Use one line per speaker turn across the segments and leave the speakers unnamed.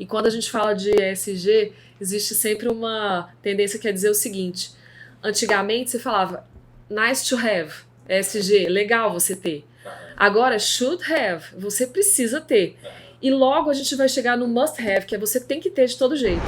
E quando a gente fala de ESG, existe sempre uma tendência que é dizer o seguinte: antigamente você falava nice to have, ESG, legal você ter. Agora, should have, você precisa ter. E logo a gente vai chegar no must have, que é você tem que ter de todo jeito.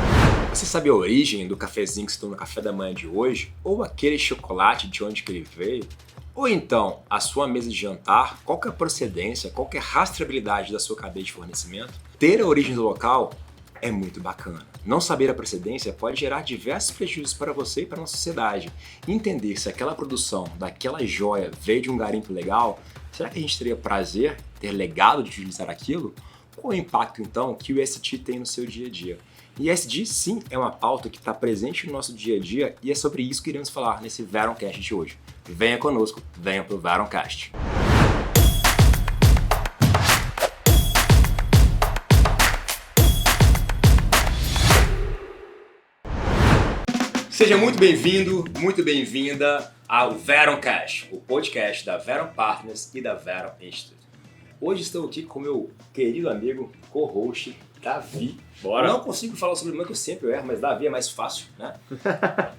Você sabe a origem do cafezinho que você tomou no café da manhã de hoje? Ou aquele chocolate de onde que ele veio? Ou então, a sua mesa de jantar, qual que é a procedência, qual que é a rastreabilidade da sua cadeia de fornecimento? Ter a origem do local é muito bacana. Não saber a procedência pode gerar diversos prejuízos para você e para a nossa sociedade. Entender se aquela produção daquela joia veio de um garimpo legal, será que a gente teria prazer, ter legado de utilizar aquilo? Qual é o impacto, então, que o ESG tem no seu dia a dia? E ESG, sim, é uma pauta que está presente no nosso dia a dia e é sobre isso que iremos falar nesse Veroncast de hoje. Venha conosco, venha para o Veroncast. Seja muito bem-vindo, muito bem-vinda ao Veroncast, o podcast da Veron Partners e da Veron Institute. Hoje estou aqui com meu querido amigo, co-host, Davi.
Bora!
Não consigo falar sobre o nome que eu sempre erro, mas Davi é mais fácil, né?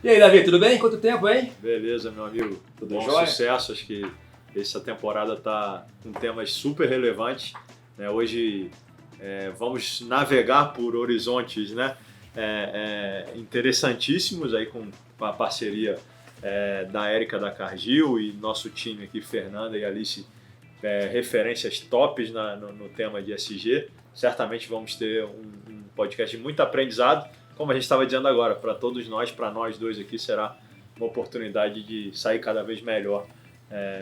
E aí, Davi, tudo bem? Quanto tempo, hein?
Beleza, meu amigo.
Tudo
Bom
jóia?
sucesso. Acho que essa temporada tá com temas super relevantes. Né? Hoje vamos navegar por horizontes, né? Interessantíssimos aí com a parceria da Érica da Cargill e nosso time aqui, Fernanda e Alice, referências tops no tema de ESG. Certamente vamos ter um podcast de muito aprendizado, como a gente estava dizendo agora, para todos nós, para nós dois aqui, será uma oportunidade de sair cada vez melhor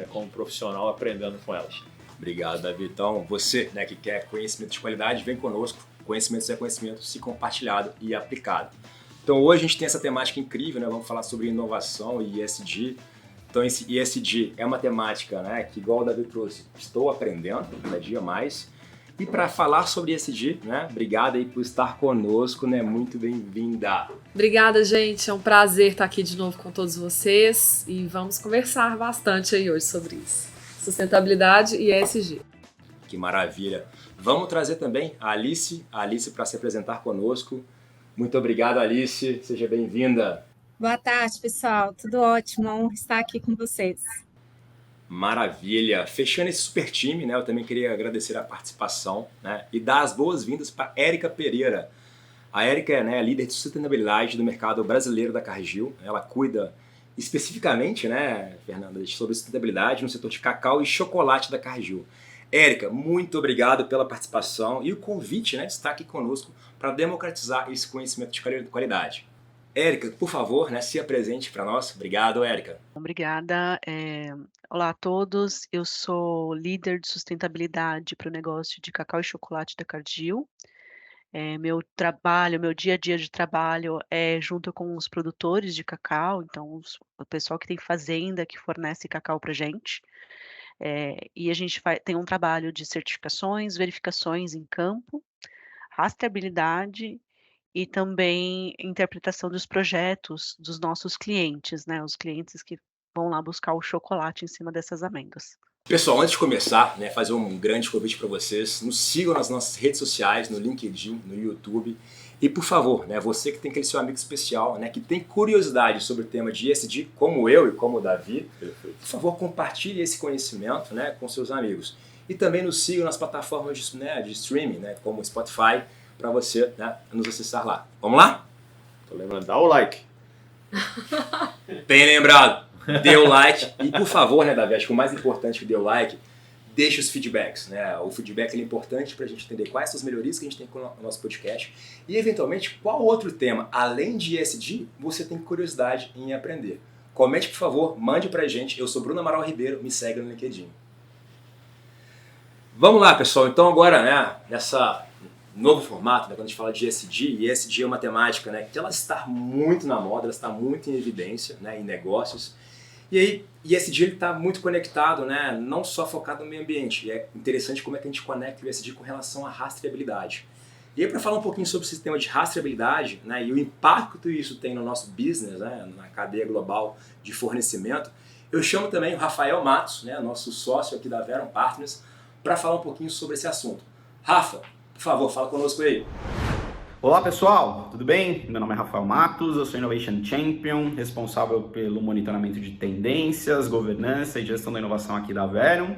como profissional, aprendendo com elas.
Obrigado, Davi. Então, você, né, que quer conhecimento de qualidade, vem conosco. Conhecimento é conhecimento, se compartilhado e aplicado. Então, hoje a gente tem essa temática incrível, né? Vamos falar sobre inovação e ESG. Então, esse ESG é uma temática, né, que, igual o Davi trouxe, estou aprendendo cada dia mais. E para falar sobre ESG, né, obrigado aí por estar conosco, né, muito bem-vinda.
Obrigada, gente. É um prazer estar aqui de novo com todos vocês e vamos conversar bastante aí hoje sobre isso. Sustentabilidade e ESG.
Que maravilha. Vamos trazer também a Alice para se apresentar conosco. Muito obrigado, Alice. Seja bem-vinda.
Boa tarde, pessoal. Tudo ótimo. É uma honra estar aqui com vocês.
Maravilha. Fechando esse super time, né, eu também queria agradecer a participação, né, e dar as boas-vindas para Érica Pereira. A Érica é, né, líder de sustentabilidade do mercado brasileiro da Cargill. Ela cuida especificamente, né, Fernanda, sobre sustentabilidade no setor de cacau e chocolate da Cargill. Érica, muito obrigado pela participação e o convite, né, de estar aqui conosco para democratizar esse conhecimento de qualidade. Érica, por favor, né, se apresente para nós. Obrigado, Érica.
Obrigada. Olá a todos. Eu sou líder de sustentabilidade para o negócio de cacau e chocolate da Cargill. Meu dia a dia de trabalho é junto com os produtores de cacau, então o pessoal que tem fazenda que fornece cacau para gente. E a gente tem um trabalho de certificações, verificações em campo, rastreabilidade e também interpretação dos projetos dos nossos clientes, né? Os clientes que vão lá buscar o chocolate em cima dessas amêndoas.
Pessoal, antes de começar, né, fazer um grande convite para vocês, nos sigam nas nossas redes sociais, no LinkedIn, no YouTube. E por favor, né, você que tem aquele seu amigo especial, né, que tem curiosidade sobre o tema de ESG, como eu e como o Davi, por favor, compartilhe esse conhecimento, né, com seus amigos. E também nos sigam nas plataformas de streaming, né, como o Spotify, para você, né, nos acessar lá. Vamos lá?
Tô lembrando, dá o like.
Bem lembrado. Dê o like e, por favor, né, Davi, acho que o mais importante que dê o like, deixe os feedbacks, né? O feedback é importante para a gente entender quais são as melhorias que a gente tem com o nosso podcast e, eventualmente, qual outro tema, além de ESG, você tem curiosidade em aprender. Comente, por favor, mande pra gente. Eu sou Bruno Amaral Ribeiro, me segue no LinkedIn. Vamos lá, pessoal. Então, agora, né, nessa novo formato, né, quando a gente fala de ESG, e ESG é uma temática, né, que ela está muito na moda, ela está muito em evidência, né, em negócios. E aí, ESG está muito conectado, né, não só focado no meio ambiente. E é interessante como é que a gente conecta o ESG com relação à rastreabilidade. E aí, para falar um pouquinho sobre o sistema de rastreabilidade, né, e o impacto que isso tem no nosso business, né, na cadeia global de fornecimento, eu chamo também o Rafael Matos, né, nosso sócio aqui da Veron Partners, para falar um pouquinho sobre esse assunto. Rafa, por favor, fala conosco aí.
Olá pessoal, tudo bem? Meu nome é Rafael Matos, eu sou Innovation Champion, responsável pelo monitoramento de tendências, governança e gestão da inovação aqui da Verium.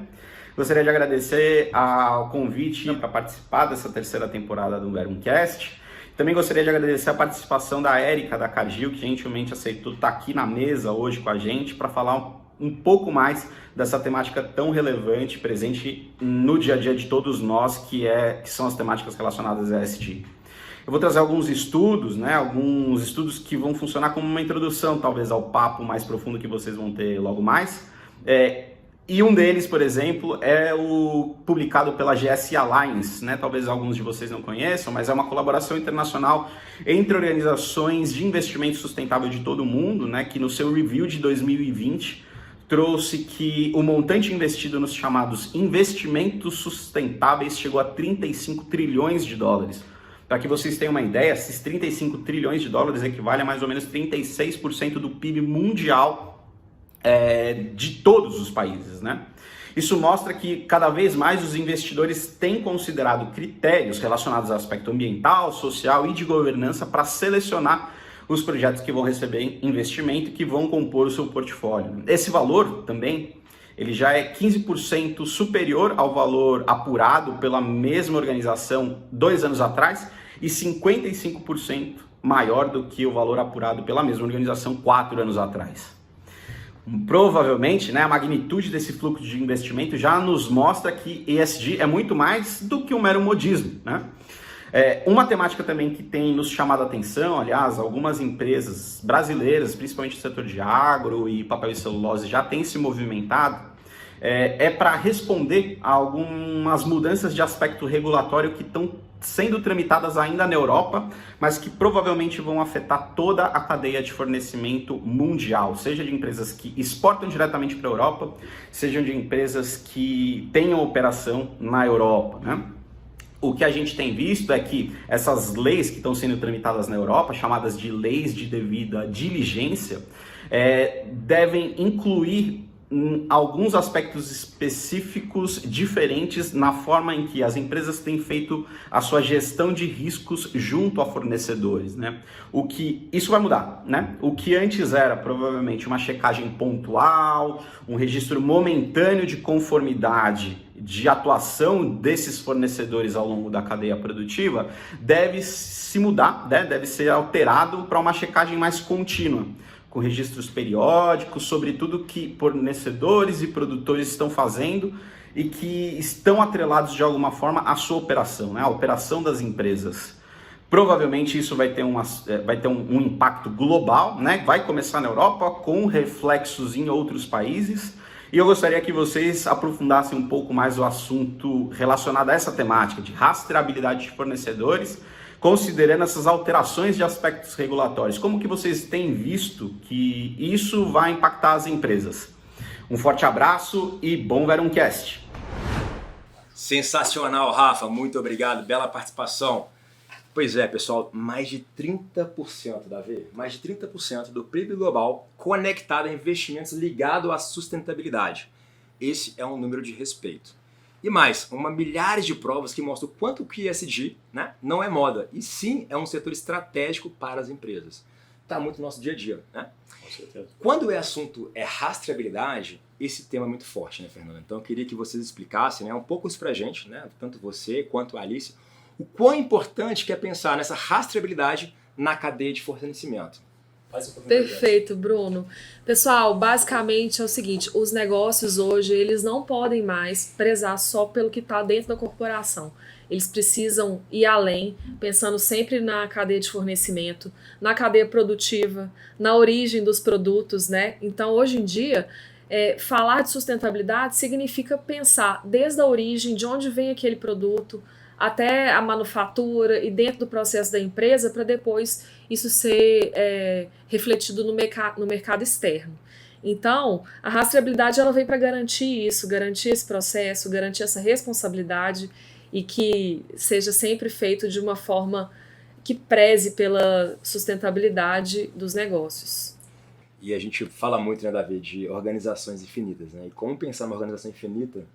Gostaria de agradecer ao convite para participar dessa terceira temporada do Verumcast. Também gostaria de agradecer a participação da Érica da Cargill, que gentilmente aceitou estar aqui na mesa hoje com a gente para falar um pouco mais dessa temática tão relevante, presente no dia a dia de todos nós, que são as temáticas relacionadas a ESG. Eu vou trazer alguns estudos, alguns estudos que vão funcionar como uma introdução, talvez, ao papo mais profundo que vocês vão ter logo mais. E um deles, por exemplo, é o publicado pela GS Alliance, talvez alguns de vocês não conheçam, mas é uma colaboração internacional entre organizações de investimento sustentável de todo o mundo, que no seu review de 2020 trouxe que o montante investido nos chamados investimentos sustentáveis chegou a 35 trilhões de dólares. Para que vocês tenham uma ideia, esses 35 trilhões de dólares equivalem a mais ou menos 36% do PIB mundial de todos os países, Isso mostra que cada vez mais os investidores têm considerado critérios relacionados ao aspecto ambiental, social e de governança para selecionar os projetos que vão receber investimento e que vão compor o seu portfólio. Esse valor também, ele já é 15% superior ao valor apurado pela mesma organização 2 anos atrás e 55% maior do que o valor apurado pela mesma organização 4 anos atrás. Provavelmente, a magnitude desse fluxo de investimento já nos mostra que ESG é muito mais do que um mero modismo, Uma temática também que tem nos chamado a atenção, aliás, algumas empresas brasileiras, principalmente no setor de agro e papel e celulose, já têm se movimentado, para responder a algumas mudanças de aspecto regulatório que estão sendo tramitadas ainda na Europa, mas que provavelmente vão afetar toda a cadeia de fornecimento mundial, seja de empresas que exportam diretamente para a Europa, sejam de empresas que tenham operação na Europa, O que a gente tem visto é que essas leis que estão sendo tramitadas na Europa, chamadas de leis de devida diligência, devem incluir alguns aspectos específicos diferentes na forma em que as empresas têm feito a sua gestão de riscos junto a fornecedores, O que isso vai mudar, O que antes era provavelmente uma checagem pontual, um registro momentâneo de conformidade de atuação desses fornecedores ao longo da cadeia produtiva, deve se mudar, deve ser alterado para uma checagem mais contínua, com registros periódicos sobre tudo que fornecedores e produtores estão fazendo e que estão atrelados de alguma forma à sua operação, a operação das empresas. Provavelmente isso vai ter um impacto global, vai começar na Europa com reflexos em outros países. E eu gostaria que vocês aprofundassem um pouco mais o assunto relacionado a essa temática de rastreabilidade de fornecedores, considerando essas alterações de aspectos regulatórios. Como que vocês têm visto que isso vai impactar as empresas? Um forte abraço e bom Verumcast!
Sensacional, Rafa. Muito obrigado. Bela participação. Pois é, pessoal, mais de 30%, Davi, mais de 30% do PIB global conectado a investimentos ligados à sustentabilidade. Esse é um número de respeito. E mais, milhares de provas que mostram o quanto que ESG não é moda, e sim é um setor estratégico para as empresas. Está muito no nosso dia a dia.
Com certeza.
Quando o assunto é rastreabilidade, esse tema é muito forte, Fernanda? Então eu queria que vocês explicassem um pouco isso para a gente, tanto você quanto a Alice, o quão importante que é pensar nessa rastreabilidade na cadeia de fornecimento.
Perfeito, Bruno. Pessoal, basicamente é o seguinte, os negócios hoje, eles não podem mais prezar só pelo que está dentro da corporação. Eles precisam ir além, pensando sempre na cadeia de fornecimento, na cadeia produtiva, na origem dos produtos, Então, hoje em dia, falar de sustentabilidade significa pensar desde a origem, de onde vem aquele produto, até a manufatura e dentro do processo da empresa, para depois isso ser refletido no mercado externo. Então, a rastreabilidade ela vem para garantir isso, garantir esse processo, garantir essa responsabilidade e que seja sempre feito de uma forma que preze pela sustentabilidade dos negócios.
E a gente fala muito, Davi, de organizações infinitas, E como pensar numa organização infinita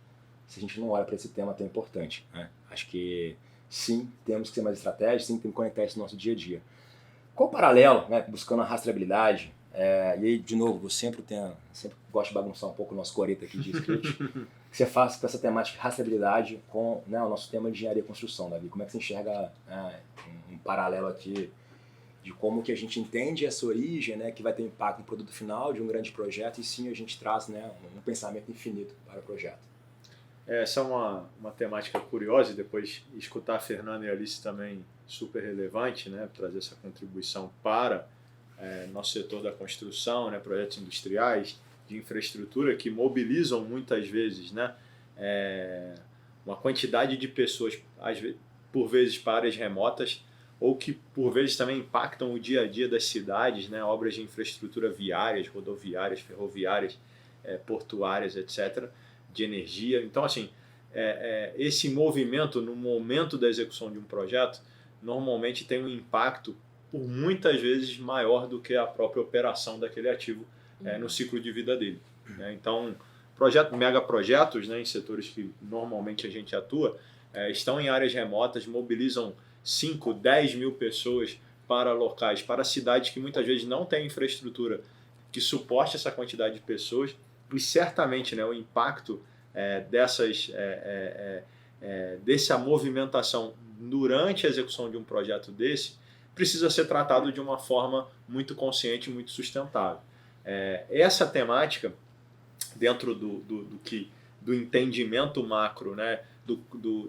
se a gente não olha para esse tema tão importante, Acho que sim, temos que ser mais estratégicos, sim, temos que conectar isso no nosso dia a dia. Qual o paralelo, né, buscando a rastreabilidade? E aí, de novo, eu sempre gosto de bagunçar um pouco o nosso coreto aqui de script, que você faz com essa temática de rastreabilidade com, né, o nosso tema de engenharia e construção, Davi. Como é que você enxerga um paralelo aqui de como que a gente entende essa origem, né, que vai ter impacto no produto final de um grande projeto, e sim a gente traz, né, um pensamento infinito para o projeto?
Essa é uma temática curiosa, e depois escutar a Fernanda e a Alice também super relevante, né, trazer essa contribuição para nosso setor da construção, né, projetos industriais, de infraestrutura que mobilizam muitas vezes, né, uma quantidade de pessoas, por vezes para áreas remotas, ou que por vezes também impactam o dia a dia das cidades, né, obras de infraestrutura viárias, rodoviárias, ferroviárias, portuárias, etc., de energia. Então, assim, esse movimento no momento da execução de um projeto normalmente tem um impacto por muitas vezes maior do que a própria operação daquele ativo no ciclo de vida dele, né? Então, megaprojetos, né, em setores que normalmente a gente atua, estão em áreas remotas, mobilizam 5, 10 mil pessoas para locais, para cidades que muitas vezes não têm infraestrutura que suporte essa quantidade de pessoas, e certamente, né, o impacto dessa movimentação durante a execução de um projeto desse precisa ser tratado de uma forma muito consciente, muito sustentável. Essa temática, dentro do entendimento macro, né,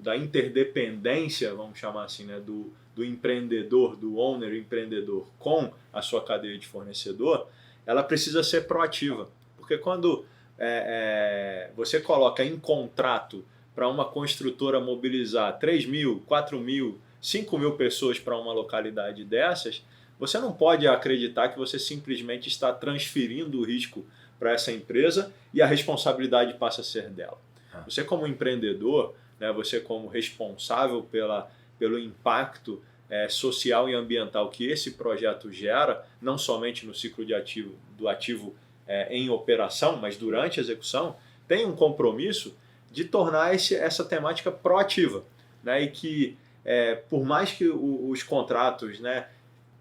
da interdependência, vamos chamar assim, né, do empreendedor, do owner empreendedor com a sua cadeia de fornecedor, ela precisa ser proativa. Porque quando você coloca em contrato para uma construtora mobilizar 3 mil, 4 mil, 5 mil pessoas para uma localidade dessas, você não pode acreditar que você simplesmente está transferindo o risco para essa empresa e a responsabilidade passa a ser dela. Você como empreendedor, né, você como responsável pelo impacto social e ambiental que esse projeto gera, não somente no ciclo do ativo em operação, mas durante a execução, tem um compromisso de tornar essa temática proativa, né, e que por mais que os contratos, né,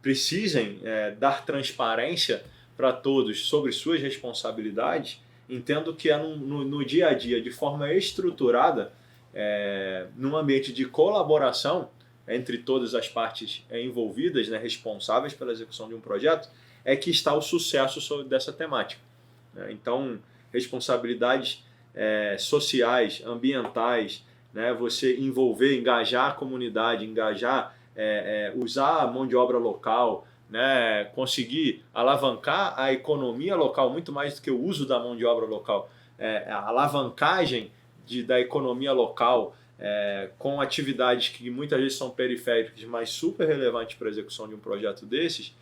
precisem dar transparência para todos sobre suas responsabilidades, entendo que no dia a dia, de forma estruturada, num ambiente de colaboração entre todas as partes envolvidas, né, responsáveis pela execução de um projeto, é que está o sucesso dessa temática, né? Então, responsabilidades sociais, ambientais, né, você engajar a comunidade, usar a mão de obra local, né, conseguir alavancar a economia local, muito mais do que o uso da mão de obra local, a alavancagem da economia local com atividades que muitas vezes são periféricas, mas super relevantes para a execução de um projeto desses,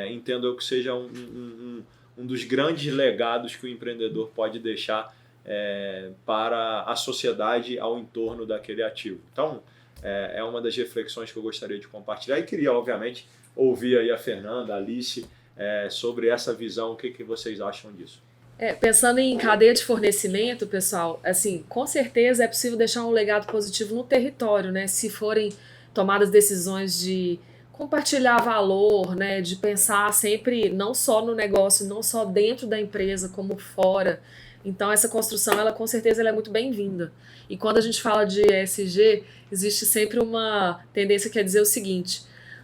entendo eu que seja um dos grandes legados que o empreendedor pode deixar para a sociedade ao entorno daquele ativo. Então, é uma das reflexões que eu gostaria de compartilhar, e queria, obviamente, ouvir aí a Fernanda, a Alice, sobre essa visão. O que vocês acham disso?
Pensando em cadeia de fornecimento, pessoal, assim, com certeza é possível deixar um legado positivo no território, né? Se forem tomadas decisões de compartilhar valor, né? De pensar sempre não só no negócio, não só dentro da empresa, como fora. Então essa construção, ela com certeza ela é muito bem-vinda. E quando a gente fala de ESG, existe sempre uma tendência que é dizer o seguinte: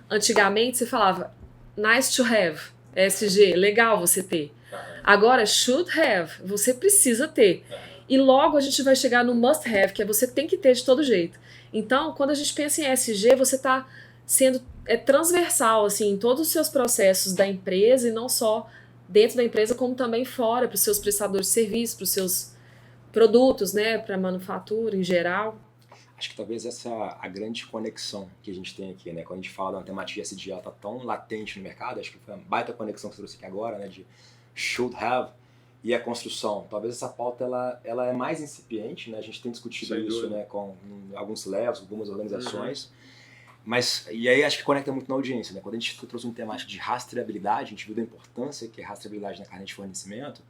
antigamente você falava nice to have, ESG, legal você ter. Agora, should have, você precisa ter. E logo a gente vai chegar no must have, que é você tem que ter de todo jeito. Então, quando a gente pensa em ESG, você está sendo transversal assim, em todos os seus processos da empresa, e não só dentro da empresa, como também fora, para os seus prestadores de serviço, para os seus produtos, né, para a manufatura em geral.
Acho que talvez essa é a grande conexão que a gente tem aqui, né? Quando a gente fala da temática ESG, ela está tão latente no mercado, acho que foi uma baita conexão que você trouxe aqui agora, né, de should have e a construção. Talvez essa pauta ela é mais incipiente, né? A gente tem discutido isso, né, com alguns levels, algumas organizações. Mas, e aí acho que conecta muito na audiência, né? Quando a gente trouxe um temático de rastreabilidade, a gente viu da importância que é rastreabilidade na cadeia de fornecimento,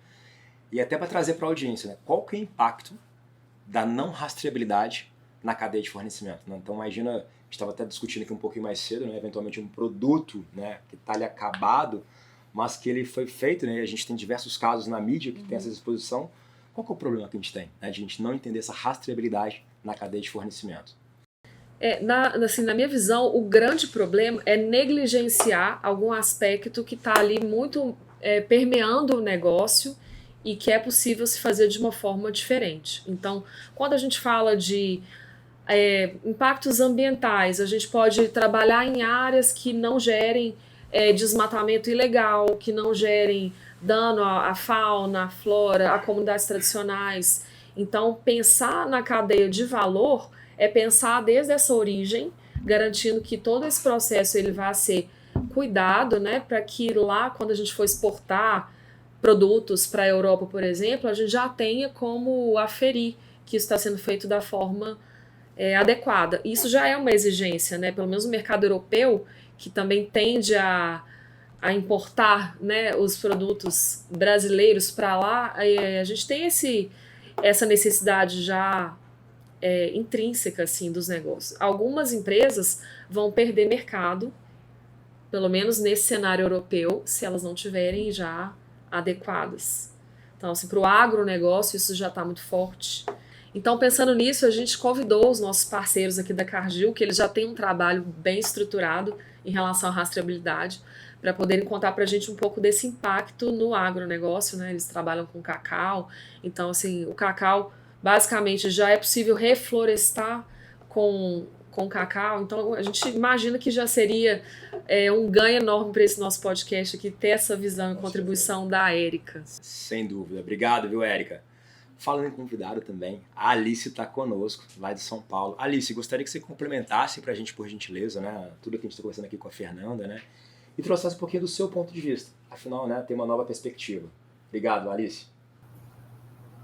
e até para trazer para a audiência, né? Qual que é o impacto da não rastreabilidade na cadeia de fornecimento, né? Então imagina gente estava até discutindo aqui um pouquinho mais cedo, né? Eventualmente um produto, né, que está ali acabado, mas que ele foi feito, né? A gente tem diversos casos na mídia que tem essa exposição. Qual que é o problema que a gente tem, né, de a gente não entender essa rastreabilidade na cadeia de fornecimento?
Na minha visão, o grande problema é negligenciar algum aspecto que está ali muito permeando o negócio e que é possível se fazer de uma forma diferente. Então, quando a gente fala de impactos ambientais, a gente pode trabalhar em áreas que não gerem desmatamento ilegal, que não gerem dano à fauna, à flora, a comunidades tradicionais. Então, pensar na cadeia de valor é pensar desde essa origem, garantindo que todo esse processo ele vai ser cuidado, né, para que lá, quando a gente for exportar produtos para a Europa, por exemplo, a gente já tenha como aferir que isso está sendo feito da forma adequada. Isso já é uma exigência, né, pelo menos o mercado europeu, que também tende a importar, né, os produtos brasileiros para lá, a gente tem essa necessidade já intrínseca assim, dos negócios. Algumas empresas vão perder mercado, pelo menos nesse cenário europeu, se elas não tiverem já adequadas. Então, assim, para o agronegócio, isso já está muito forte. Então, pensando nisso, a gente convidou os nossos parceiros aqui da Cargill, que eles já têm um trabalho bem estruturado em relação à rastreabilidade, para poderem contar para a gente um pouco desse impacto no agronegócio, né? Eles trabalham com cacau, então, assim, o cacau, basicamente, já é possível reflorestar com cacau, então a gente imagina que já seria um ganho enorme para esse nosso podcast aqui, ter essa visão e contribuição da Érica.
Sem dúvida. Obrigado, viu, Érica? Falando em convidado também, a Alice está conosco, lá de São Paulo. Alice, gostaria que você complementasse para a gente, por gentileza, né, tudo que a gente está conversando aqui com a Fernanda, né, e trouxesse um pouquinho do seu ponto de vista. Afinal, né, tem uma nova perspectiva. Obrigado, Alice.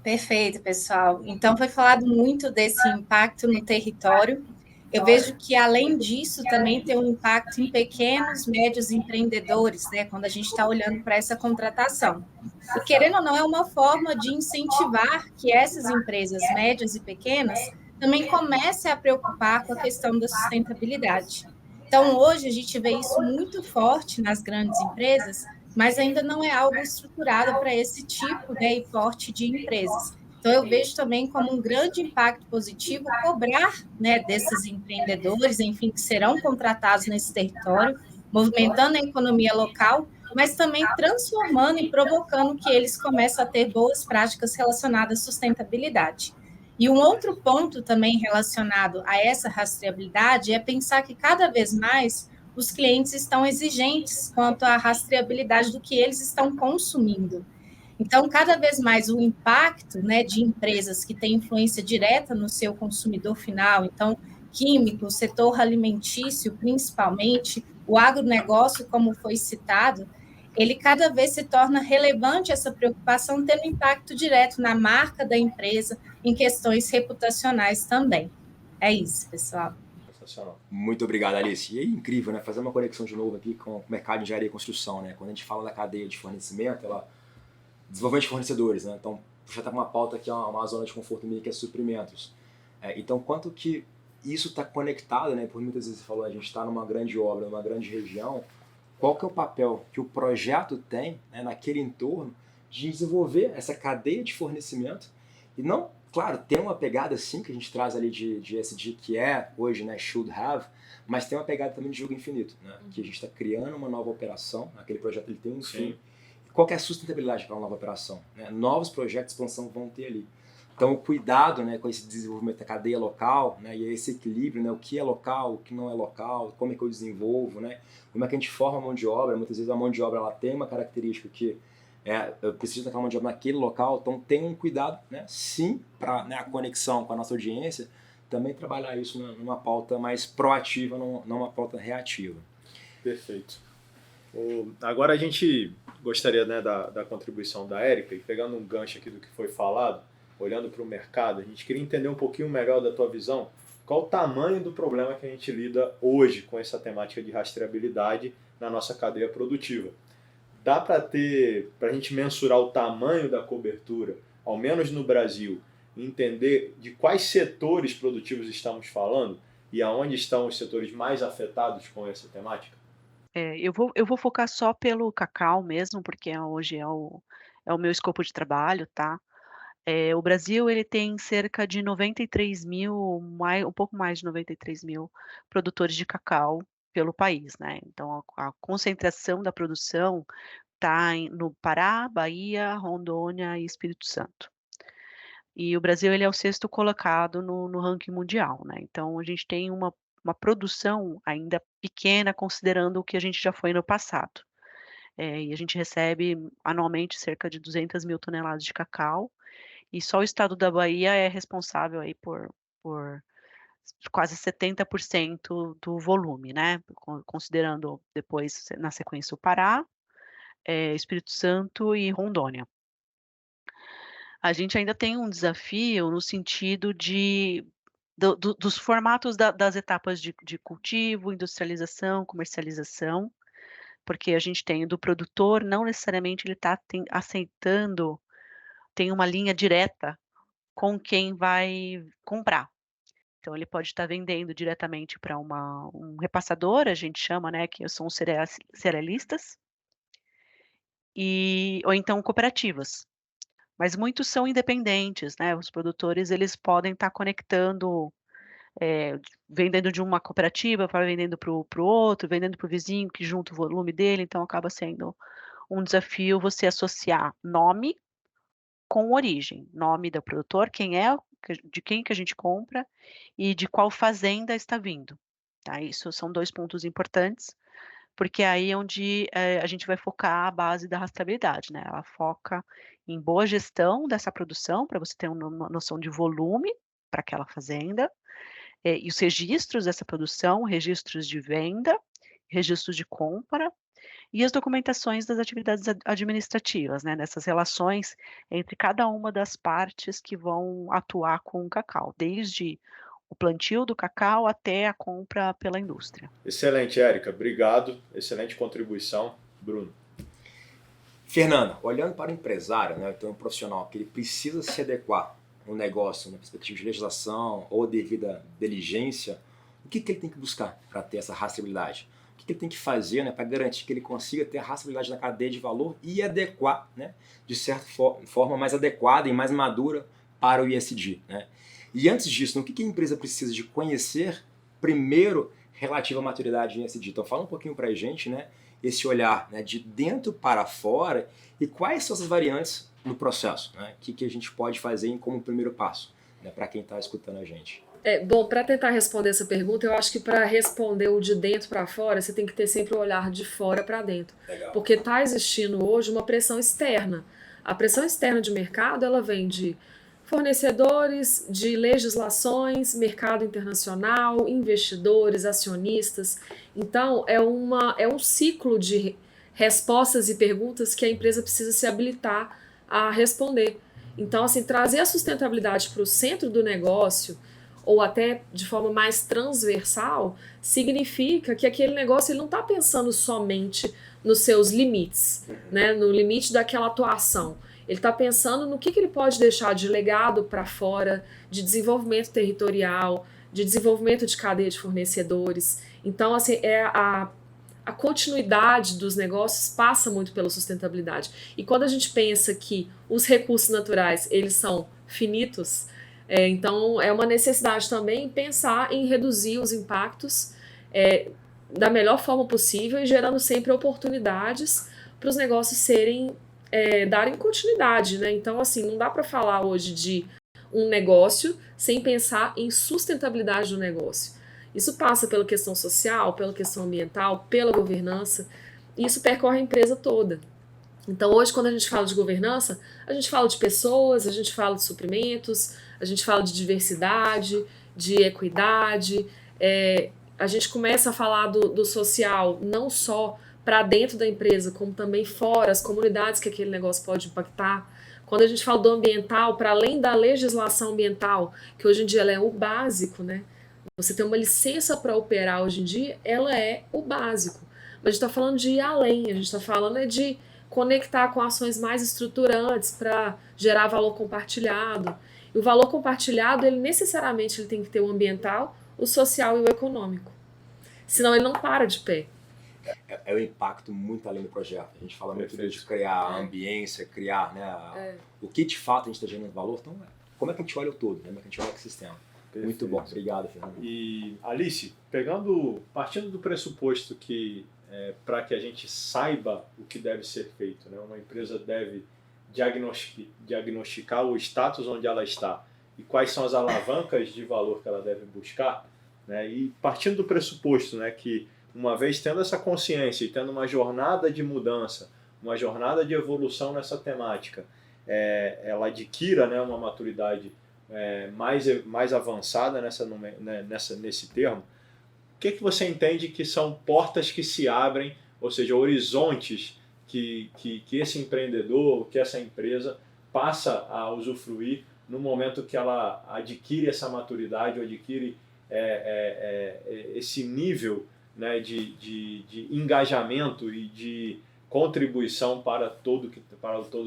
Perfeito, pessoal. Então, foi falado muito desse impacto no território. Eu vejo que, além disso, também tem um impacto em pequenos, médios empreendedores, né, quando a gente está olhando para essa contratação. E, querendo ou não, é uma forma de incentivar que essas empresas médias e pequenas também comecem a preocupar com a questão da sustentabilidade. Então, hoje, a gente vê isso muito forte nas grandes empresas, mas ainda não é algo estruturado para esse tipo, né, e porte de empresas. Então, eu vejo também como um grande impacto positivo cobrar, né, desses empreendedores, enfim, que serão contratados nesse território, movimentando a economia local, mas também transformando e provocando que eles comecem a ter boas práticas relacionadas à sustentabilidade. E um outro ponto também relacionado a essa rastreabilidade é pensar que cada vez mais os clientes estão exigentes quanto à rastreabilidade do que eles estão consumindo. Então, cada vez mais o impacto, né, de empresas que têm influência direta no seu consumidor final, então, químico, setor alimentício, principalmente, o agronegócio, como foi citado, ele cada vez se torna relevante essa preocupação, tendo impacto direto na marca da empresa, em questões reputacionais também. É isso, pessoal.
Sensacional. Muito obrigado, Alice. E é incrível, né? Fazer uma conexão de novo aqui com o mercado de engenharia e construção, né? Quando a gente fala da cadeia de fornecimento, desenvolvimento de fornecedores, né? Então, já está com uma pauta aqui, uma zona de conforto minha que é suprimentos. Então, quanto que isso está conectado, né? Por muitas vezes você falou, a gente está numa grande obra, numa grande região, qual que é o papel que o projeto tem, né, naquele entorno de desenvolver essa cadeia de fornecimento e não, claro, tem uma pegada sim que a gente traz ali de ESG que é hoje, né, should have, mas tem uma pegada também de jogo infinito, né, que a gente está criando uma nova operação, aquele projeto ele tem um fim. Qual que é a sustentabilidade para uma nova operação? Né? Novos projetos de expansão vão ter ali. Então, o cuidado, né, com esse desenvolvimento da cadeia local, né, e esse equilíbrio, né, o que é local, o que não é local, como é que eu desenvolvo, né, como é que a gente forma a mão de obra. Muitas vezes a mão de obra ela tem uma característica que eu preciso daquela mão de obra naquele local, então tem um cuidado, né, sim, para, né, a conexão com a nossa audiência, também trabalhar isso numa pauta mais proativa, não uma pauta reativa.
Perfeito. Agora a gente gostaria, né, da contribuição da Érica, e pegando um gancho aqui do que foi falado, olhando para o mercado, a gente queria entender um pouquinho melhor da tua visão, qual o tamanho do problema que a gente lida hoje com essa temática de rastreabilidade na nossa cadeia produtiva. Dá para a gente mensurar o tamanho da cobertura, ao menos no Brasil, e entender de quais setores produtivos estamos falando? e aonde estão os setores mais afetados com essa temática?
Eu vou focar só pelo cacau mesmo, porque hoje é o meu escopo de trabalho, tá. O Brasil ele tem cerca de 93.000, um pouco mais de 93.000 produtores de cacau pelo país, né. Então a concentração da produção está no Pará, Bahia, Rondônia e Espírito Santo. E o Brasil ele é o sexto colocado no ranking mundial, né, então a gente tem uma produção ainda pequena considerando o que a gente já foi no passado. E a gente recebe anualmente cerca de 200.000 toneladas de cacau, e só o estado da Bahia é responsável aí por quase 70% do volume, né, considerando depois na sequência o Pará, Espírito Santo e Rondônia. A gente ainda tem um desafio no sentido dos formatos das etapas de cultivo, industrialização, comercialização, porque a gente tem do produtor, não necessariamente ele está aceitando, tem uma linha direta com quem vai comprar. Então ele pode estar vendendo diretamente para um repassador, a gente chama, né, que são os cerealistas, ou então cooperativas. Mas muitos são independentes, né, os produtores eles podem estar conectando, vendendo de uma cooperativa, vai vendendo para o outro, vendendo para o vizinho que junta o volume dele, então acaba sendo um desafio você associar nome com origem, nome do produtor, quem é, de quem que a gente compra e de qual fazenda está vindo, tá, isso são 2 pontos importantes, porque aí é onde, a gente vai focar a base da rastreabilidade, né, ela foca em boa gestão dessa produção, para você ter uma noção de volume para aquela fazenda, e os registros dessa produção, registros de venda, registros de compra, e as documentações das atividades administrativas, né, nessas relações entre cada uma das partes que vão atuar com o cacau, desde o plantio do cacau até a compra pela indústria.
Excelente, Érica. Obrigado. Excelente contribuição. Bruno.
Fernanda, olhando para o empresário, né, então um profissional que ele precisa se adequar no negócio, na perspectiva de legislação ou devida diligência, o que ele tem que buscar para ter essa rastreabilidade? O que ele tem que fazer, né, para garantir que ele consiga ter a rastreabilidade na cadeia de valor e adequar, né, de certa forma mais adequada e mais madura para o ESG, né? E antes disso, o que a empresa precisa de conhecer primeiro relativo à maturidade em ESG? Então fala um pouquinho para a gente, né, esse olhar, né, de dentro para fora e quais são essas variantes no processo, né? O que a gente pode fazer como primeiro passo, né, para quem está escutando a gente.
Bom, para tentar responder essa pergunta, eu acho que para responder o de dentro para fora, você tem que ter sempre o olhar de fora para dentro.
Legal.
Porque está existindo hoje uma pressão externa. A pressão externa de mercado, ela vem de fornecedores, de legislações, mercado internacional, investidores, acionistas. Então, é um ciclo de respostas e perguntas que a empresa precisa se habilitar a responder. Então, assim, trazer a sustentabilidade para o centro do negócio, ou até de forma mais transversal, significa que aquele negócio ele não está pensando somente nos seus limites, né, no limite daquela atuação. Ele está pensando no que ele pode deixar de legado para fora, de desenvolvimento territorial, de desenvolvimento de cadeia de fornecedores. Então, assim, a continuidade dos negócios passa muito pela sustentabilidade. E quando a gente pensa que os recursos naturais, eles são finitos, então é uma necessidade também pensar em reduzir os impactos da melhor forma possível e gerando sempre oportunidades para os negócios darem continuidade, né? Então, assim, não dá para falar hoje de um negócio sem pensar em sustentabilidade do negócio. Isso passa pela questão social, pela questão ambiental, pela governança, e isso percorre a empresa toda. Então, hoje, quando a gente fala de governança, a gente fala de pessoas, a gente fala de suprimentos, a gente fala de diversidade, de equidade, a gente começa a falar do social, não só para dentro da empresa, como também fora, as comunidades que aquele negócio pode impactar. Quando a gente fala do ambiental, para além da legislação ambiental, que hoje em dia ela é o básico, né? Você tem uma licença para operar hoje em dia, ela é o básico. Mas a gente está falando de ir além, a gente está falando de conectar com ações mais estruturantes para gerar valor compartilhado. E o valor compartilhado, ele necessariamente ele tem que ter o ambiental, o social e o econômico. Senão ele não para de pé.
É o impacto muito além do projeto. A gente fala muito de criar a ambiência, criar, né, o que de fato a gente está gerando valor. Então, como é que a gente olha o todo, né? Como é que a gente olha o ecossistema.
Perfeito.
Muito bom, obrigado, Fernando.
E Alice, partindo do pressuposto que para que a gente saiba o que deve ser feito, né, uma empresa deve diagnosticar o status onde ela está e quais são as alavancas de valor que ela deve buscar, né, e partindo do pressuposto, né, que uma vez tendo essa consciência e tendo uma jornada de mudança, uma jornada de evolução nessa temática, ela adquira, né, uma maturidade mais avançada nesse termo. O que você entende que são portas que se abrem, ou seja, horizontes que esse empreendedor, que essa empresa passa a usufruir no momento que ela adquire essa maturidade ou adquire esse nível, né, de engajamento e de contribuição para o todo que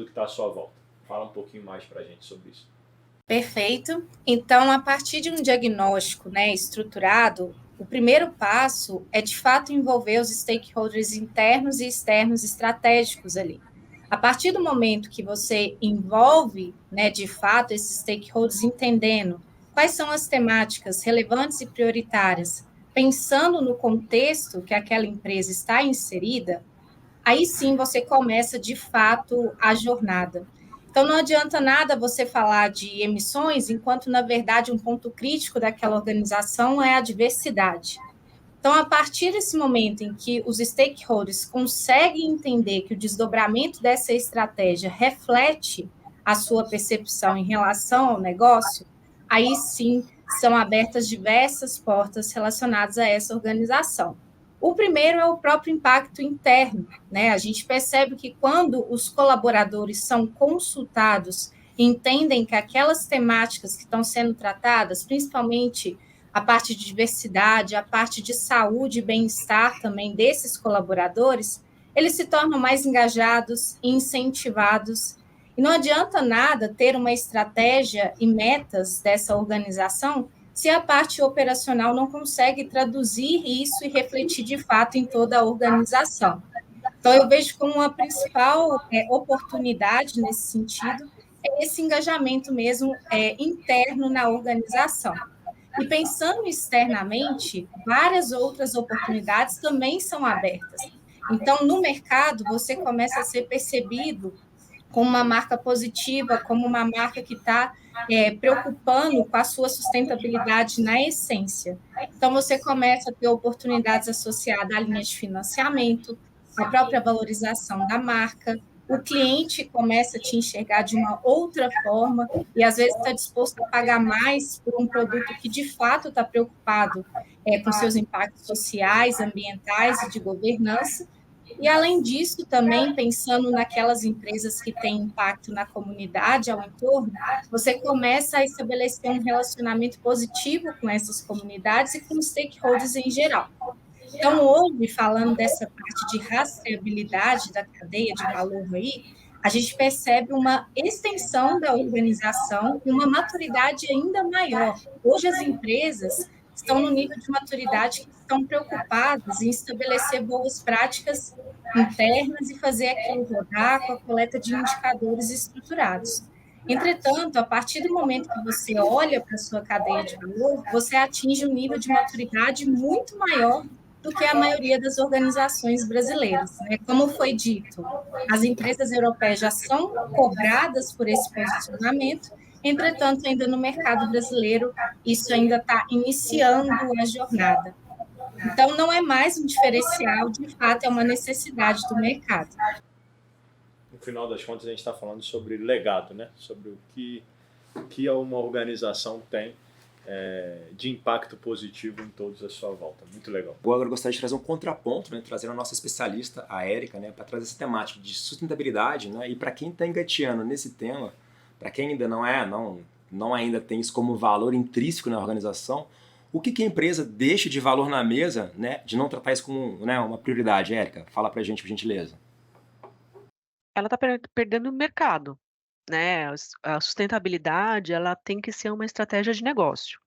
está à sua volta? Fala um pouquinho mais para a gente sobre isso.
Perfeito. Então, a partir de um diagnóstico, né, estruturado, o primeiro passo é, de fato, envolver os stakeholders internos e externos estratégicos ali. A partir do momento que você envolve, né, de fato, esses stakeholders entendendo quais são as temáticas relevantes e prioritárias, pensando no contexto que aquela empresa está inserida, aí sim você começa, de fato, a jornada. Então, não adianta nada você falar de emissões, enquanto, na verdade, um ponto crítico daquela organização é a diversidade. Então, a partir desse momento em que os stakeholders conseguem entender que o desdobramento dessa estratégia reflete a sua percepção em relação ao negócio, aí sim são abertas diversas portas relacionadas a essa organização. O primeiro é o próprio impacto interno, né? A gente percebe que quando os colaboradores são consultados e entendem que aquelas temáticas que estão sendo tratadas, principalmente a parte de diversidade, a parte de saúde e bem-estar também desses colaboradores, eles se tornam mais engajados e incentivados. E não adianta nada ter uma estratégia e metas dessa organização se a parte operacional não consegue traduzir isso e refletir de fato em toda a organização. Então, eu vejo como uma principal oportunidade nesse sentido esse engajamento mesmo interno na organização. E pensando externamente, várias outras oportunidades também são abertas. Então, no mercado, você começa a ser percebido como uma marca positiva, como uma marca que está preocupando com a sua sustentabilidade na essência. Então, você começa a ter oportunidades associadas à linha de financiamento, à própria valorização da marca, o cliente começa a te enxergar de uma outra forma e, às vezes, está disposto a pagar mais por um produto que, de fato, está preocupado com seus impactos sociais, ambientais e de governança. E, além disso, também pensando naquelas empresas que têm impacto na comunidade, ao entorno, você começa a estabelecer um relacionamento positivo com essas comunidades e com os stakeholders em geral. Então, hoje, falando dessa parte de rastreabilidade da cadeia de valor aí, a gente percebe uma extensão da organização e uma maturidade ainda maior. Hoje, as empresas estão no nível de maturidade que estão preocupadas em estabelecer boas práticas internas e fazer aquilo rodar com a coleta de indicadores estruturados. Entretanto, a partir do momento que você olha para a sua cadeia de valor, você atinge um nível de maturidade muito maior do que a maioria das organizações brasileiras, né? Como foi dito, as empresas europeias já são cobradas por esse posicionamento, entretanto, ainda no mercado brasileiro, isso ainda está iniciando a jornada. Então, não é mais um diferencial, de fato, é uma necessidade do mercado.
No final das contas, a gente está falando sobre legado, né? Sobre o que uma organização tem de impacto positivo em todos à sua volta. Muito legal.
Agora eu gostaria de trazer um contraponto, né, trazendo a nossa especialista, a Érica, né, para trazer essa temática de sustentabilidade, né, e para quem está engateando nesse tema, para quem ainda não ainda tem isso como valor intrínseco na organização, o que a empresa deixa de valor na mesa, né, de não tratar isso como, né, uma prioridade? Érica, fala para a gente, por gentileza.
Ela está perdendo o mercado, né? A sustentabilidade, ela tem que ser uma estratégia de negócio.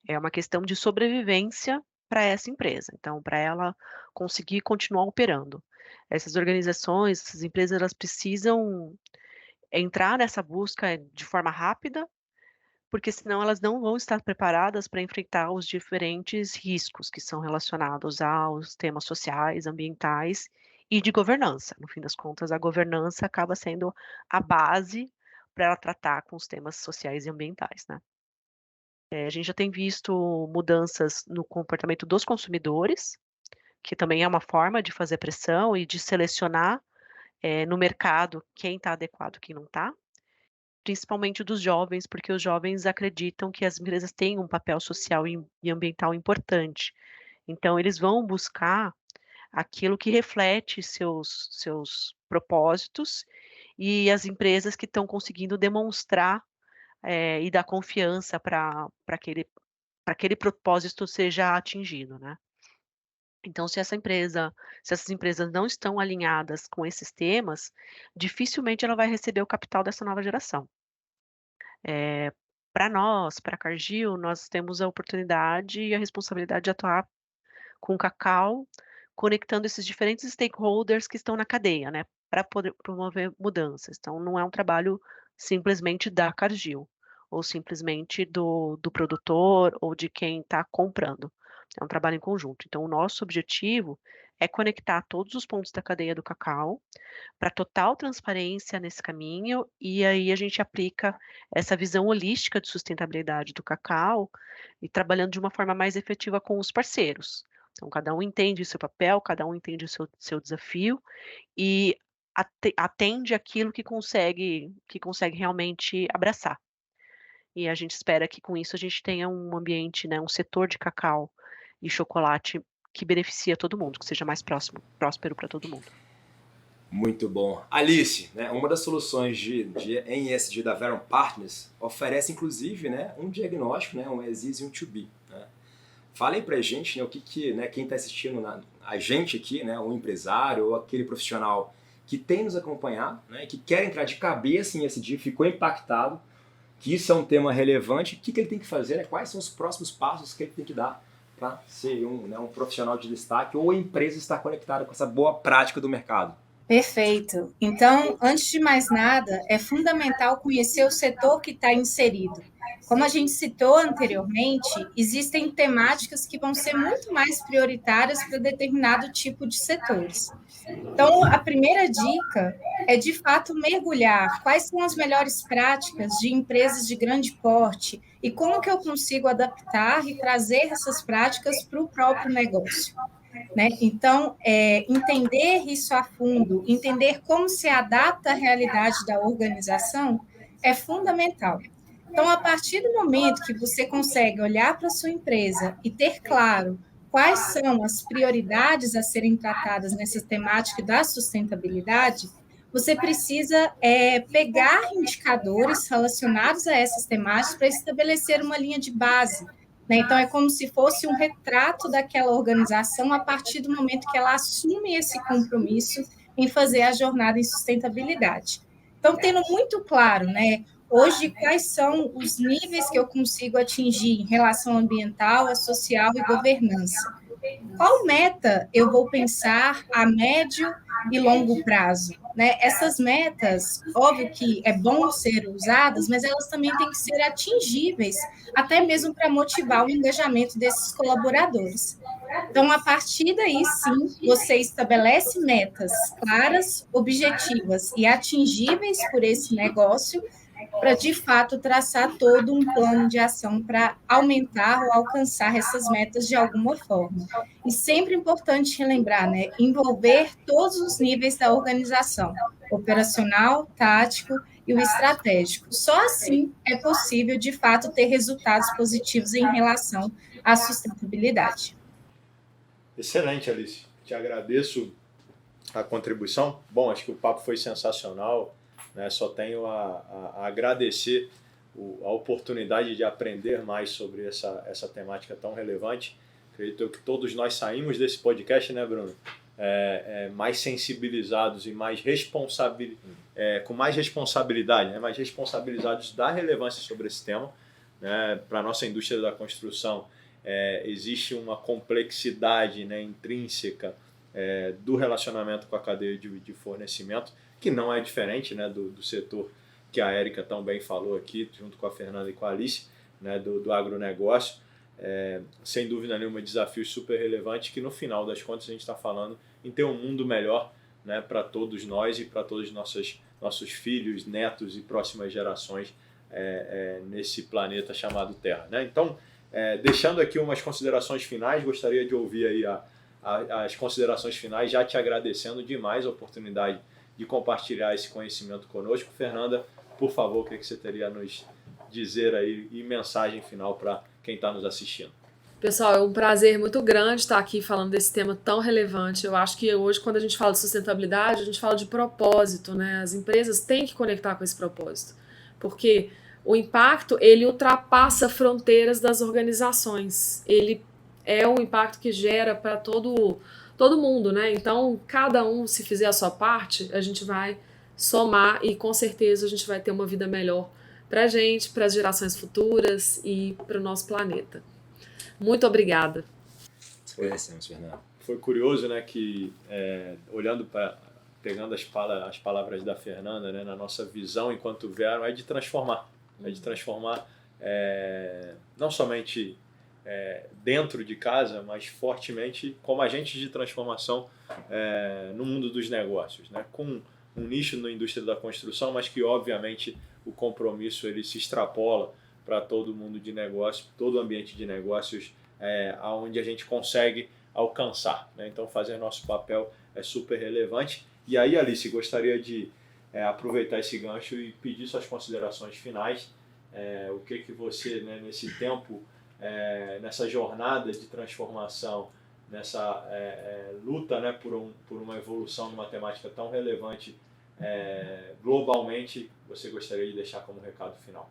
É uma questão de sobrevivência para essa empresa. Então, para ela conseguir continuar operando. Essas organizações, essas empresas, elas precisam entrar nessa busca de forma rápida, porque senão elas não vão estar preparadas para enfrentar os diferentes riscos que são relacionados aos temas sociais, ambientais e de governança. No fim das contas, a governança acaba sendo a base para ela tratar com os temas sociais e ambientais, né? A gente já tem visto mudanças no comportamento dos consumidores, que também é uma forma de fazer pressão e de selecionar, no mercado quem está adequado e quem não está. Principalmente dos jovens, porque os jovens acreditam que as empresas têm um papel social e ambiental importante. Então eles vão buscar aquilo que reflete seus propósitos e as empresas que estão conseguindo demonstrar, e dar confiança para aquele propósito seja atingido, né. Então se essas empresas não estão alinhadas com esses temas, dificilmente ela vai receber o capital dessa nova geração. Para nós, para a Cargill, nós temos a oportunidade e a responsabilidade de atuar com o Cacau, conectando esses diferentes stakeholders que estão na cadeia, né, para poder promover mudanças. Então não é um trabalho simplesmente da Cargill, ou simplesmente do produtor ou de quem está comprando. É um trabalho em conjunto. Então o nosso objetivo é conectar todos os pontos da cadeia do cacau, para total transparência nesse caminho, e aí a gente aplica essa visão holística de sustentabilidade do cacau e trabalhando de uma forma mais efetiva com os parceiros. Então, cada um entende o seu papel, cada um entende o seu desafio e atende aquilo que consegue realmente abraçar. E a gente espera que com isso a gente tenha um ambiente, né, um setor de cacau e chocolate que beneficia todo mundo, que seja mais próspero para todo mundo.
Muito bom. Alice, né, uma das soluções em ESG da Veron Partners oferece, inclusive, né, um diagnóstico, né, um as-is e um to-be. Né? Fala aí pra gente, né, o que né, quem está assistindo, a gente aqui, né, um empresário ou aquele profissional que tem nos acompanhado, né, que quer entrar de cabeça em ESG, ficou impactado, que isso é um tema relevante, o que ele tem que fazer, né, quais são os próximos passos que ele tem que dar para ser um profissional de destaque ou a empresa estar conectada com essa boa prática do mercado.
Perfeito. Então, antes de mais nada, é fundamental conhecer o setor que está inserido. Como a gente citou anteriormente, existem temáticas que vão ser muito mais prioritárias para determinado tipo de setores. Então, a primeira dica é, de fato, mergulhar quais são as melhores práticas de empresas de grande porte e como que eu consigo adaptar e trazer essas práticas para o próprio negócio. Né? Então, entender isso a fundo, entender como se adapta à realidade da organização é fundamental. Então, a partir do momento que você consegue olhar para a sua empresa e ter claro quais são as prioridades a serem tratadas nessa temática da sustentabilidade, você precisa pegar indicadores relacionados a essas temáticas para estabelecer uma linha de base. Né? Então, é como se fosse um retrato daquela organização a partir do momento que ela assume esse compromisso em fazer a jornada em sustentabilidade. Então, tendo muito claro, né, hoje, quais são os níveis que eu consigo atingir em relação ambiental, social e governança? Qual meta eu vou pensar a médio e longo prazo? Né? Essas metas, óbvio que é bom ser usadas, mas elas também têm que ser atingíveis, até mesmo para motivar o engajamento desses colaboradores. Então, a partir daí, sim, você estabelece metas claras, objetivas e atingíveis por esse negócio, para, de fato, traçar todo um plano de ação para aumentar ou alcançar essas metas de alguma forma. E sempre importante relembrar, né, envolver todos os níveis da organização, operacional, tático e o estratégico. Só assim é possível, de fato, ter resultados positivos em relação à sustentabilidade.
Excelente, Alice. Te agradeço a contribuição. Bom, acho que o papo foi sensacional. Né? Só tenho a agradecer a oportunidade de aprender mais sobre essa temática tão relevante. Acredito que todos nós saímos desse podcast, né, Bruno? Mais sensibilizados e com mais responsabilidade, né? Mais responsabilizados da relevância sobre esse tema. né? Para a nossa indústria da construção, existe uma complexidade, né, intrínseca do relacionamento com a cadeia de fornecimento, que não é diferente, né, do setor que a Érica tão bem falou aqui, junto com a Fernanda e com a Alice, né, do agronegócio. Sem dúvida nenhuma, desafios super relevantes que, no final das contas, a gente está falando em ter um mundo melhor, né, para todos nós e para todos os nossos filhos, netos e próximas gerações nesse planeta chamado Terra, né? Então, deixando aqui umas considerações finais, gostaria de ouvir aí as considerações finais, já te agradecendo demais a oportunidade de compartilhar esse conhecimento conosco. Fernanda, por favor, o que você teria a nos dizer aí e mensagem final para quem está nos assistindo?
Pessoal, é um prazer muito grande estar aqui falando desse tema tão relevante. Eu acho que hoje, quando a gente fala de sustentabilidade, a gente fala de propósito, né? As empresas têm que conectar com esse propósito, porque o impacto, ele ultrapassa fronteiras das organizações. Ele é um impacto que gera para todo mundo, né? Então, cada um, se fizer a sua parte, a gente vai somar e, com certeza, a gente vai ter uma vida melhor para a gente, para as gerações futuras e para o nosso planeta. Muito obrigada.
Agradecemos, Fernando.
Foi curioso, né, que pegando as palavras da Fernanda, né, na nossa visão enquanto Vero, é de transformar. É de transformar não somente dentro de casa, mas fortemente como agentes de transformação no mundo dos negócios, né, com um nicho na indústria da construção, mas que obviamente o compromisso ele se extrapola para todo o mundo de negócio, todo o ambiente de negócios, onde a gente consegue alcançar, né? Então, fazer nosso papel é super relevante. E aí, Alice, gostaria de aproveitar esse gancho e pedir suas considerações finais. O que você, né, nesse tempo, nessa jornada de transformação, nessa luta, né, por uma evolução numa temática tão relevante globalmente, você gostaria de deixar como recado final?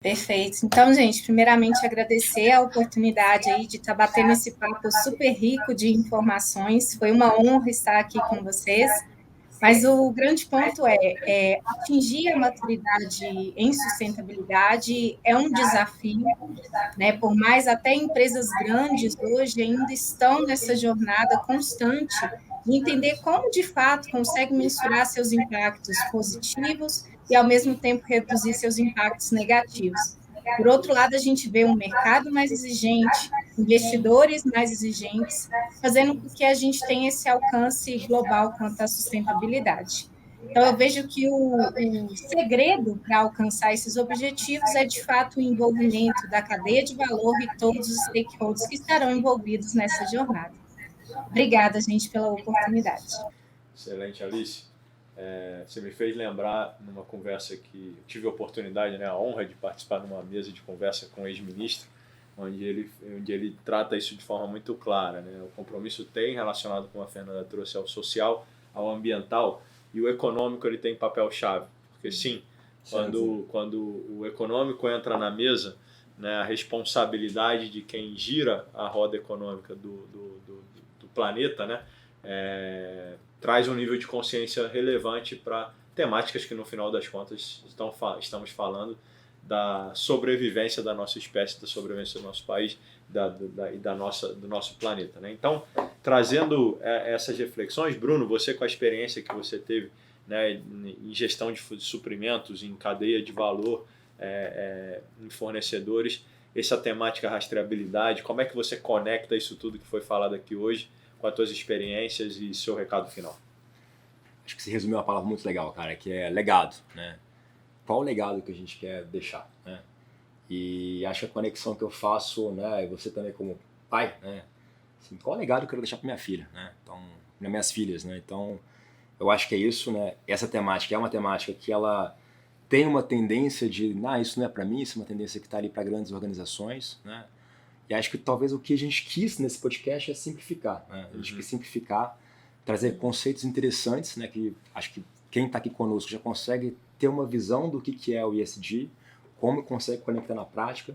Perfeito. Então, gente, primeiramente agradecer a oportunidade aí de estar batendo esse papo super rico de informações. Foi uma honra estar aqui com vocês. Mas o grande ponto é atingir a maturidade em sustentabilidade é um desafio, né? Por mais até empresas grandes hoje ainda estão nessa jornada constante de entender como de fato consegue mensurar seus impactos positivos e ao mesmo tempo reduzir seus impactos negativos. Por outro lado, a gente vê um mercado mais exigente, investidores mais exigentes, fazendo com que a gente tenha esse alcance global quanto à sustentabilidade. Então, eu vejo que o segredo para alcançar esses objetivos é, de fato, o envolvimento da cadeia de valor e todos os stakeholders que estarão envolvidos nessa jornada. Obrigada, gente, pela oportunidade.
Excelente, Alice. Você me fez lembrar numa conversa que eu tive a oportunidade, né, a honra de participar numa mesa de conversa com o ex-ministro, onde ele trata isso de forma muito clara, né? O compromisso tem relacionado, como a Fernanda trouxe, ao social, ao ambiental, e o econômico ele tem papel-chave. Porque sim, quando o econômico entra na mesa, né, a responsabilidade de quem gira a roda econômica do planeta, né, traz um nível de consciência relevante para temáticas que, no final das contas, estamos falando da sobrevivência da nossa espécie, da sobrevivência do nosso país e do nosso planeta, né? Então, trazendo essas reflexões, Bruno, você com a experiência que você teve, né, em gestão de suprimentos, em cadeia de valor, em fornecedores, essa temática rastreabilidade, como é que você conecta isso tudo que foi falado aqui hoje com as tuas experiências e seu recado final?
Acho que você resumiu uma palavra muito legal, cara, que é legado, né? Qual o legado que a gente quer deixar, né? E acho que a conexão que eu faço, né, e você também como pai, né, assim, qual o legado que eu quero deixar para minha filha, né? Então, para minhas filhas, né? Então, eu acho que é isso, né? Essa temática é uma temática que ela tem uma tendência de, isso não é para mim, isso é uma tendência que está ali para grandes organizações, né? E acho que talvez o que a gente quis nesse podcast é simplificar, né? A gente quis simplificar, trazer conceitos interessantes, né? Que acho que quem está aqui conosco já consegue ter uma visão do que é o ESG, como consegue conectar na prática.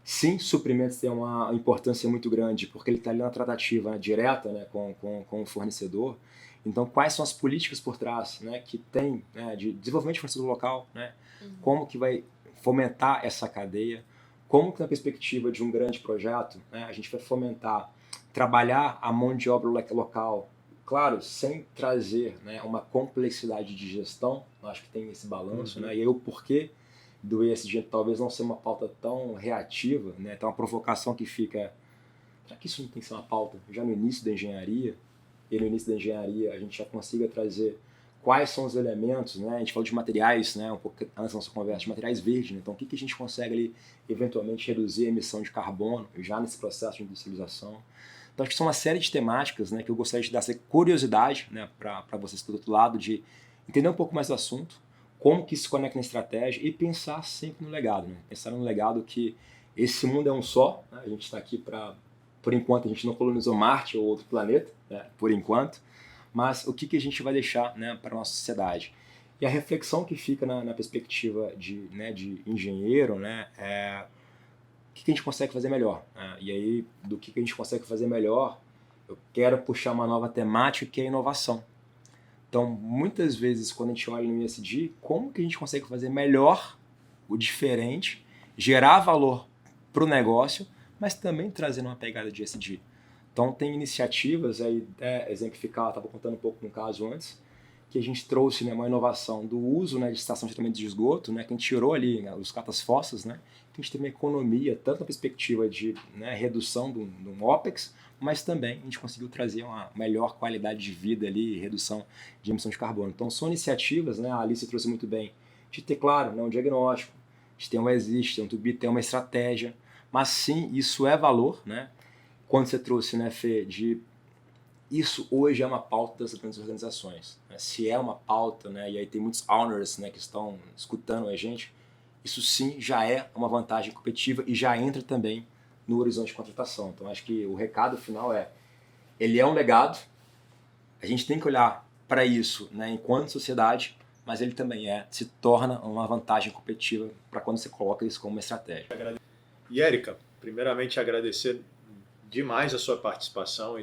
Sim, suprimentos têm uma importância muito grande, porque ele está ali na tratativa, né, direta, né, com o fornecedor. Então, quais são as políticas por trás, né, que tem, né, de desenvolvimento de fornecedor local, né? Como que vai fomentar essa cadeia, como que na perspectiva de um grande projeto, né, a gente vai fomentar, trabalhar a mão de obra local, claro, sem trazer, né, uma complexidade de gestão. Eu acho que tem esse balanço, né, e aí o porquê do ESG talvez não ser uma pauta tão reativa, né, então uma provocação que fica, será que isso não tem que ser uma pauta já no início da engenharia? E no início da engenharia a gente já consiga trazer quais são os elementos, né? A gente falou de materiais, né? Um pouco antes da nossa conversa, de materiais verdes, né? Então, o que a gente consegue ali, eventualmente, reduzir a emissão de carbono já nesse processo de industrialização? Então, acho que são uma série de temáticas, né, que eu gostaria de dar essa curiosidade, né, para vocês do outro lado, de entender um pouco mais do assunto, como que isso se conecta na estratégia e pensar sempre no legado, né? Pensar no legado que esse mundo é um só, né? A gente está aqui para, por enquanto, a gente não colonizou Marte ou outro planeta, né, por enquanto, mas o que a gente vai deixar, né, para a nossa sociedade. E a reflexão que fica na perspectiva de engenheiro, né, é o que a gente consegue fazer melhor. Né? E aí, do que a gente consegue fazer melhor, eu quero puxar uma nova temática que é a inovação. Então, muitas vezes, quando a gente olha no ESG, como que a gente consegue fazer melhor, o diferente, gerar valor para o negócio, mas também trazendo uma pegada de ESG. Então, tem iniciativas, aí, exemplificar, estava contando um pouco no caso antes, que a gente trouxe, né, uma inovação do uso, né, de estação de tratamento de esgoto, né, que a gente tirou ali, né, os catas fossas, né, que a gente teve uma economia, tanto na perspectiva de, né, redução do OPEX, mas também a gente conseguiu trazer uma melhor qualidade de vida ali, redução de emissão de carbono. Então, são iniciativas, né, a Alice trouxe muito bem, de ter, claro, né, um diagnóstico, de ter um existe, ter um to be, ter uma estratégia, mas sim, isso é valor, né? Quando você trouxe, né, Fê, de isso hoje é uma pauta das grandes organizações. Né? Se é uma pauta, né, e aí tem muitos owners, né, que estão escutando a gente, isso sim já é uma vantagem competitiva e já entra também no horizonte de contratação. Então acho que o recado final é, ele é um legado, a gente tem que olhar para isso, né, enquanto sociedade, mas ele também se torna uma vantagem competitiva para quando você coloca isso como uma estratégia.
E Érica, primeiramente agradecer demais a sua participação,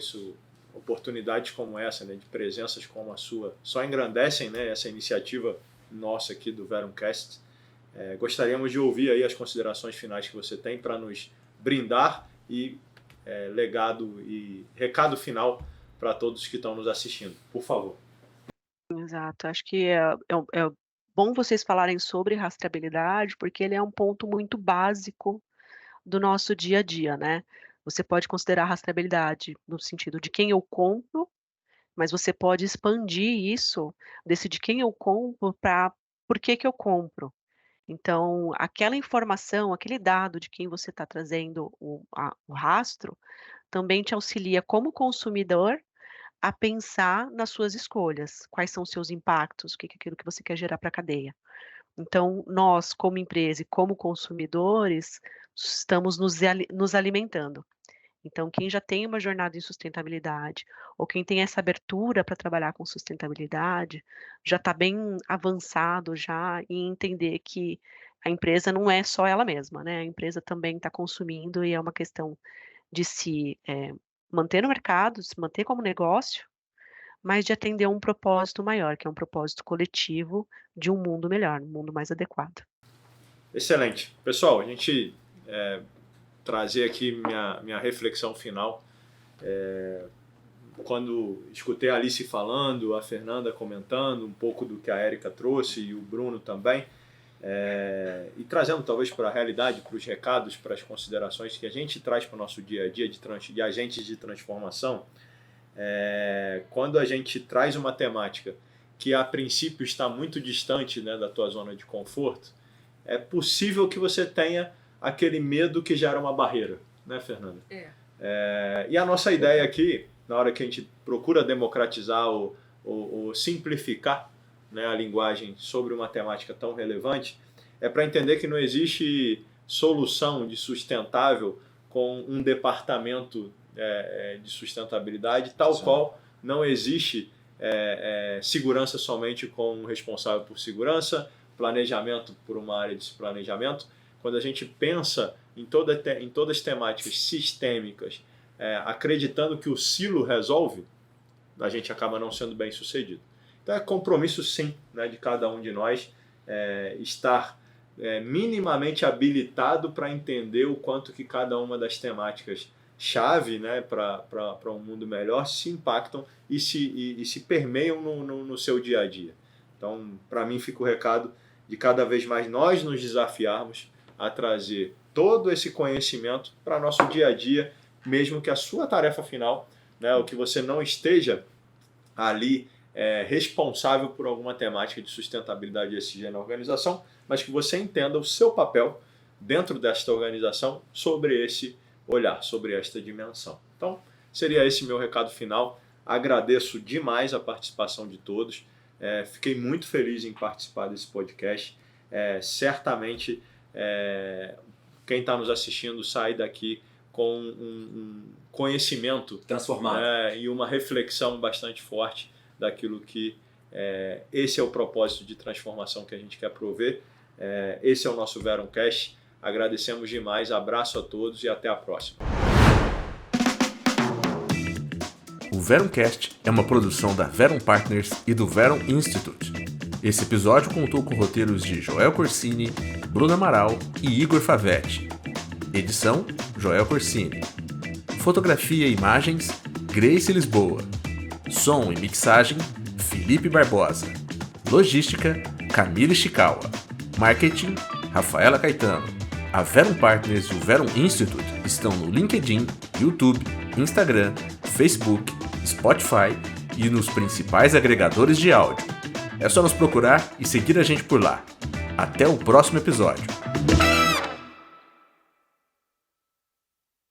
oportunidades como essa, né, de presenças como a sua, só engrandecem, né, essa iniciativa nossa aqui do Verumcast. Gostaríamos de ouvir aí as considerações finais que você tem para nos brindar e legado e recado final para todos que estão nos assistindo. Por favor.
Exato, acho que é bom vocês falarem sobre rastreabilidade, porque ele é um ponto muito básico do nosso dia a dia, né? Você pode considerar rastreabilidade no sentido de quem eu compro, mas você pode expandir isso, desse de quem eu compro para por que eu compro. Então, aquela informação, aquele dado de quem você está trazendo o rastro, também te auxilia como consumidor a pensar nas suas escolhas, quais são os seus impactos, o que é aquilo que você quer gerar para a cadeia. Então, nós, como empresa e como consumidores, estamos nos alimentando. Então, quem já tem uma jornada em sustentabilidade, ou quem tem essa abertura para trabalhar com sustentabilidade, já está bem avançado já em entender que a empresa não é só ela mesma, né? A empresa também está consumindo e é uma questão de se manter no mercado, se manter como negócio, mas de atender um propósito maior, que é um propósito coletivo de um mundo melhor, um mundo mais adequado.
Excelente. Pessoal, a gente trazer aqui minha reflexão final. Quando escutei a Alice falando, a Fernanda comentando um pouco do que a Érica trouxe e o Bruno também, e trazendo talvez para a realidade, para os recados, para as considerações que a gente traz para o nosso dia a dia de agentes de transformação, quando a gente traz uma temática que a princípio está muito distante, né, da tua zona de conforto, é possível que você tenha aquele medo que gera uma barreira, né, Fernanda? E a nossa ideia aqui, na hora que a gente procura democratizar ou simplificar, né, a linguagem sobre uma temática tão relevante, é para entender que não existe solução de sustentável com um departamento de sustentabilidade, tal qual não existe segurança somente com um responsável por segurança, planejamento por uma área de planejamento. Quando a gente pensa em todas as temáticas sistêmicas, acreditando que o silo resolve, a gente acaba não sendo bem sucedido. Então é compromisso sim, né, de cada um de nós estar minimamente habilitado para entender o quanto que cada uma das temáticas chave, né, para um mundo melhor se impactam e se permeiam no seu dia a dia. Então, para mim, fica o recado de cada vez mais nós nos desafiarmos a trazer todo esse conhecimento para nosso dia a dia, mesmo que a sua tarefa final, né, o que você não esteja ali responsável por alguma temática de sustentabilidade ESG na organização, mas que você entenda o seu papel dentro desta organização sobre esse olhar, sobre esta dimensão. Então, seria esse meu recado final. Agradeço demais a participação de todos. Fiquei muito feliz em participar desse podcast. Certamente, quem está nos assistindo sai daqui com um conhecimento
transformado
e uma reflexão bastante forte daquilo que esse é o propósito de transformação que a gente quer prover. Esse é o nosso Veruncast. Agradecemos demais, abraço a todos e até a próxima.
O Veruncast é uma produção da Verum Partners e do Verum Institute. Esse episódio contou com roteiros de Joel Corsini, Bruno Amaral e Igor Favetti. Edição, Joel Corsini. Fotografia e imagens, Grace Lisboa. Som e mixagem, Felipe Barbosa. Logística, Camille Chikawa. Marketing, Rafaela Caetano. A Verum Partners e o Verum Institute estão no LinkedIn, YouTube, Instagram, Facebook, Spotify e nos principais agregadores de áudio. É só nos procurar e seguir a gente por lá. Até o próximo episódio.